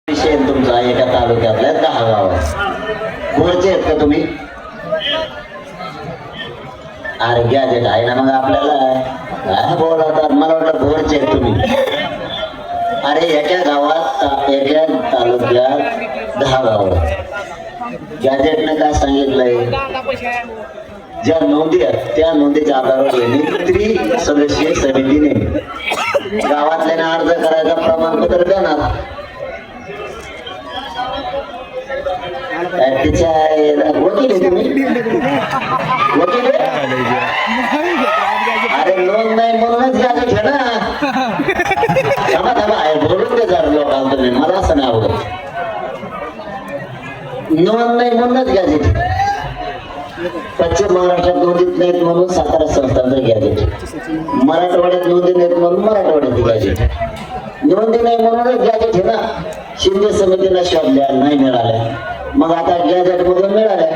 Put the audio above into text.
विषय तुमचा एका तालुक्यातल्या 10 गावात बोरचे आहेत का तुम्ही? अरे गॅजेट आहे ना मग आपल्याला काय बोलवतात? मला वाटलं बोरचे आहेत तुम्ही. अरे एका गावात एका तालुक्यात 10 गावात गॅजेटने काय सांगितलंय? ज्या नोंदी आहेत त्या नोंदीच्या आधारावर यांनी त्रिसदस्यीय समितीने गावातल्याने अर्ज करायचं प्रमाणपत्र देणार. तिच्या वकील आहे तुम्ही? वकील अरे नोंद नाही म्हणूनच गॅजेट आहे ना. थांबा थांबा आहे बोलून दे जरा लोकांना तुम्ही. मला असं नाही आवडत. नोंद नाही म्हणूनच गॅजेट. पश्चिम महाराष्ट्रात नोंदीत नाहीत म्हणून सातारा संस्थांचं गॅजेट. मराठवाड्यात नोंदी नाहीत म्हणून मराठवाड्यात गॅजेट. नोंदी नाही म्हणूनच गॅजेट आहे ना. शिंदे समितीला शोधल्या नाही मिळाल्या, मग आता गॅजेट मधून मिळाल्या.